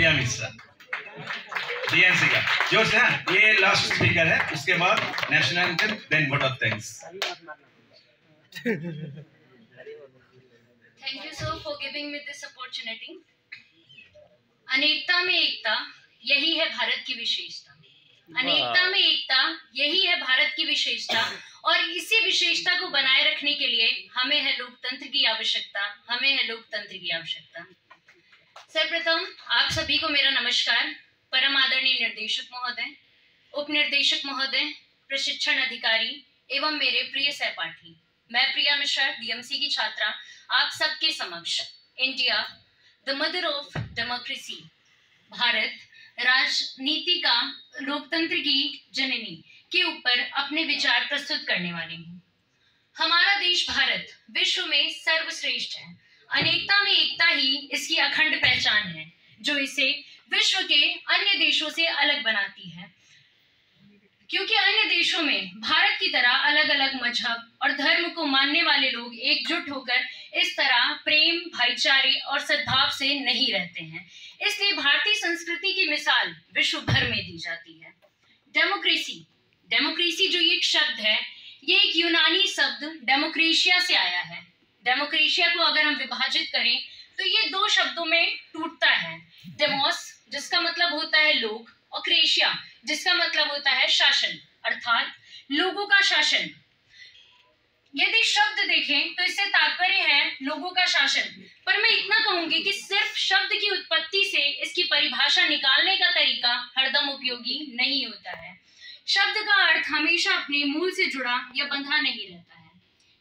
Priya Mishra DNC का। जो से ये लास्ट स्पीकर है, उसके बाद national anthem, then vote of thanks. Thank you sir for giving me this opportunity. अनेकता में एकता, यही है भारत की विशेषता। अनेकता में एकता, यही है भारत की विशेषता, और इसी विशेषता को बनाए रखने के लिए हमें है लोकतंत्र की आवश्यकता, हमें है लोकतंत्र की आवश्यकता। सर्वप्रथम आप सभी को मेरा नमस्कार। परम आदरणीय निर्देशक महोदय, उप निर्देशक महोदय, प्रशिक्षण अधिकारी एवं मेरे प्रिय सहपाठी, मैं प्रिया मिश्रा डीएमसी की छात्रा आप सबके समक्ष India the mother of democracy, Bharat राजनीति का लोकतंत्र की जननी के ऊपर अपने विचार प्रस्तुत करने वाली हूँ। हमारा देश भारत विश्व में सर्वश्रेष्ठ है। अनेकता में एकता ही इसकी अखंड पहचान है, जो इसे विश्व के अन्य देशों से अलग बनाती है। क्योंकि अन्य देशों में भारत की तरह अलग अलग मजहब और धर्म को मानने वाले लोग एकजुट होकर इस तरह प्रेम, भाईचारे और सद्भाव से नहीं रहते हैं। इसलिए भारतीय संस्कृति की मिसाल विश्व भर में दी जाती है। डेमोक्रेसी, डेमोक्रेसी जो एक शब्द है, ये एक यूनानी शब्द डेमोक्रेशिया से आया है। डेमोक्रेशिया को अगर हम विभाजित करें तो ये दो शब्दों में टूटता है। डेमोस जिसका मतलब होता है लोग, और क्रेशिया जिसका मतलब होता है शासन, अर्थात लोगों का शासन। यदि शब्द देखें तो इससे तात्पर्य है लोगों का शासन, पर मैं इतना कहूंगी कि सिर्फ शब्द की उत्पत्ति से इसकी परिभाषा निकालने का तरीका हरदम उपयोगी नहीं होता है। शब्द का अर्थ हमेशा अपने मूल से जुड़ा या बंधा नहीं रहता है।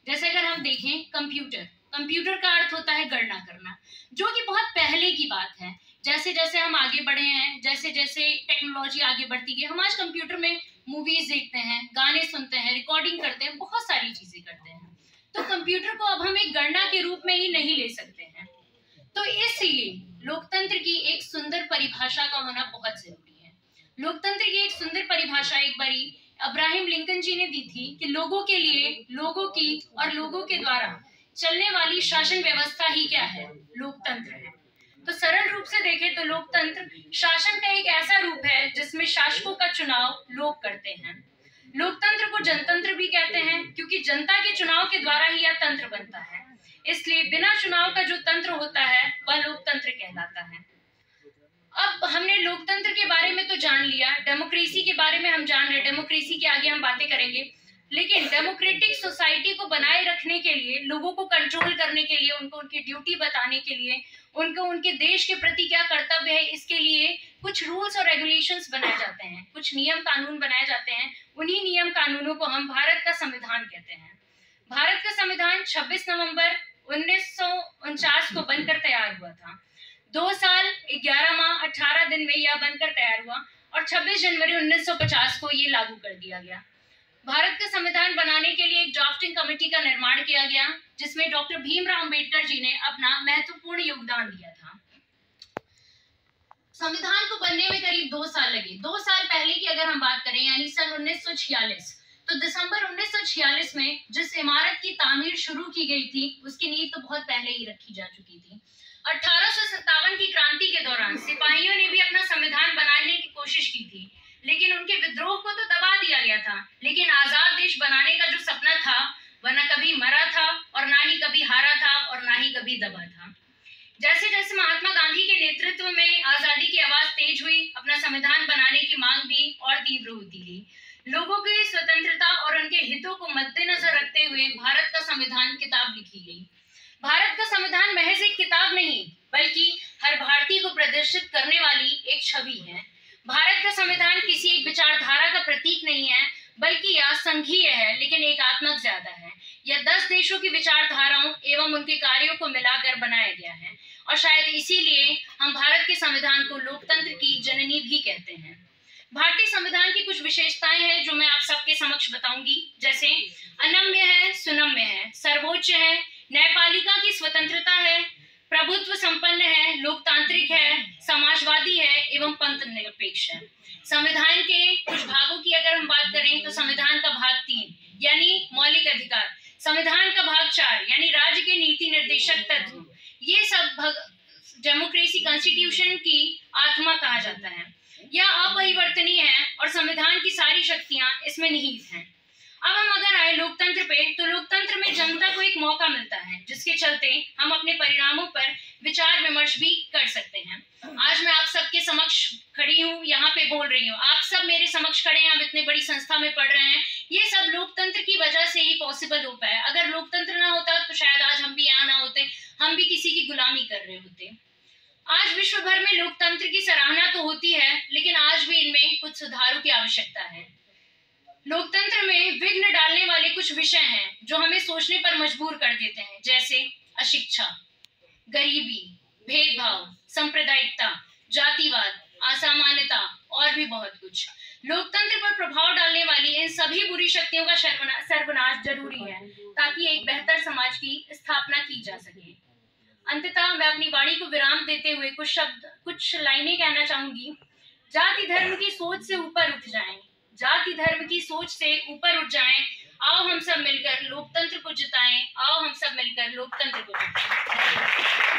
जैसे अगर हम देखें कंप्यूटर, कंप्यूटर का अर्थ होता है गणना करना, जो कि बहुत पहले की बात है। जैसे जैसे हम आगे बढ़े हैं, जैसे जैसे टेक्नोलॉजी आगे बढ़ती गई, हम आज कंप्यूटर में मूवीज देखते हैं, गाने सुनते हैं, रिकॉर्डिंग करते हैं, बहुत सारी चीजें करते हैं। तो कंप्यूटर को अब हम एक गणना के रूप में ही नहीं ले सकते हैं। तो इसलिए लोकतंत्र की एक सुंदर परिभाषा का होना बहुत जरूरी है। लोकतंत्र की एक सुंदर परिभाषा एक बारी अब्राहम लिंकन जी ने दी थी कि लोगों के लिए, लोगों की और लोगों के द्वारा चलने वाली शासन व्यवस्था ही क्या है? लोकतंत्र है। तो सरल रूप से देखें तो लोकतंत्र शासन का एक ऐसा रूप है जिसमें शासकों का चुनाव लोग करते हैं। लोकतंत्र को जनतंत्र भी कहते हैं, क्योंकि जनता के चुनाव के द्वारा ही यह तंत्र बनता है। इसलिए बिना चुनाव का जो तंत्र होता है वह लोकतंत्र कहलाता है। अब हमने लोकतंत्र के बारे में तो जान लिया, डेमोक्रेसी के बारे में हम जान रहे, डेमोक्रेसी के आगे हम बातें करेंगे। लेकिन डेमोक्रेटिक सोसाइटी को बनाए रखने के लिए, लोगों को कंट्रोल करने के लिए, उनको उनकी ड्यूटी बताने के लिए, उनको उनके देश के प्रति क्या कर्तव्य है, इसके लिए कुछ रूल्स और रेगुलेशंस बनाए जाते हैं, कुछ नियम कानून बनाए जाते हैं। उन्हीं नियम कानूनों को हम भारत का संविधान कहते हैं। भारत का संविधान 26 नवंबर 1949 को बनकर तैयार हुआ था। 2 साल 11 माह 18 दिन में यह बनकर तैयार हुआ और 26 जनवरी 1950 को ये लागू कर दिया गया। भारत का संविधान बनाने के लिए एक ड्राफ्टिंग कमेटी का निर्माण किया गया, जिसमें डॉक्टर भीमराव अंबेडकर जी ने अपना महत्वपूर्ण योगदान दिया था। संविधान को बनने में करीब 2 साल लगे। 2 साल पहले की अगर हम बात करें, यानी सन 1946, तो दिसंबर 1946 में जिस इमारत की तामीर शुरू की गई थी, उसकी नींव तो बहुत पहले ही रखी जा चुकी थी। 1857 की क्रांति के दौरान सिपाहियों ने भी अपना संविधान बनाने की कोशिश की थी, लेकिन उनके विद्रोह को तो दबा दिया गया था। लेकिन आजाद देश बनाने का जो सपना था वह न कभी मरा था और ना ही कभी हारा था और ना ही कभी दबा था। जैसे जैसे महात्मा गांधी के नेतृत्व में आजादी की आवाज तेज हुई, अपना संविधान बनाने की मांग भी और तीव्र होती गई। लोगों की स्वतंत्रता और उनके हितों को मद्देनजर रखते हुए भारत का संविधान किताब लिखी गई। भारत का संविधान महज एक किताब नहीं, बल्कि हर भारतीय को प्रदर्शित करने वाली एक छवि है। भारत का संविधान किसी एक विचारधारा का प्रतीक नहीं है, बल्कि यह संघीय है, लेकिन एकात्मक ज्यादा है। यह 10 देशों की विचारधाराओं एवं उनके कार्यों को मिलाकर बनाया गया है, और शायद इसीलिए हम भारत के संविधान को लोकतंत्र की जननी भी कहते हैं। भारतीय संविधान की कुछ विशेषताएं हैं जो मैं आप सबके समक्ष बताऊंगी, जैसे अनम्य है, सुनम्य है, सर्वोच्च है, न्यायपालिका की स्वतंत्रता है, प्रभुत्व संपन्न है, लोकतांत्रिक है, समाजवादी है एवं पंथ निरपेक्ष है। संविधान के कुछ भागों की अगर हम बात करें तो संविधान का भाग 3 यानी मौलिक अधिकार, संविधान का भाग 4 यानी राज्य के नीति निर्देशक तत्व, ये सब डेमोक्रेसी कॉन्स्टिट्यूशन की आत्मा कहा जाता है। यह अपरिवर्तनीय है और संविधान की सारी शक्तियां इसमें निहित हैं। अब हम अगर आए लोकतंत्र पे, तो लोकतंत्र में जनता को एक मौका मिलता है जिसके चलते हम अपने परिणामों पर विचार विमर्श भी कर सकते हैं। आज मैं आप सबके समक्ष खड़ी हूँ, यहाँ पे बोल रही हूँ, आप सब मेरे समक्ष खड़े हैं, हम इतने बड़ी संस्था में पढ़ रहे हैं, ये सब लोकतंत्र की वजह से ही पॉसिबल हो पाया। अगर लोकतंत्र ना होता तो शायद आज हम भी यहाँ ना होते, हम भी किसी की गुलामी कर रहे होते। आज विश्व भर में लोकतंत्र की सराहना तो होती है, लेकिन आज भी इनमें कुछ सुधारों की आवश्यकता है। लोकतंत्र में विघ्न डालने वाले कुछ विषय हैं जो हमें सोचने पर मजबूर कर देते हैं, जैसे अशिक्षा, गरीबी, भेदभाव, सांप्रदायिकता, जातिवाद, असामान्यता और भी बहुत कुछ। लोकतंत्र पर प्रभाव डालने वाली इन सभी बुरी शक्तियों का सर्वनाश जरूरी है ताकि एक बेहतर समाज की स्थापना की जा सके। अंततः मैं अपनी वाणी को विराम देते हुए कुछ लाइनें कहना चाहूंगी। जाति धर्म की सोच से ऊपर उठ जाएं, जाति धर्म की सोच से ऊपर उठ जाएं। आओ हम सब मिलकर लोकतंत्र को जिताएं, आओ हम सब मिलकर लोकतंत्र को जिताएं।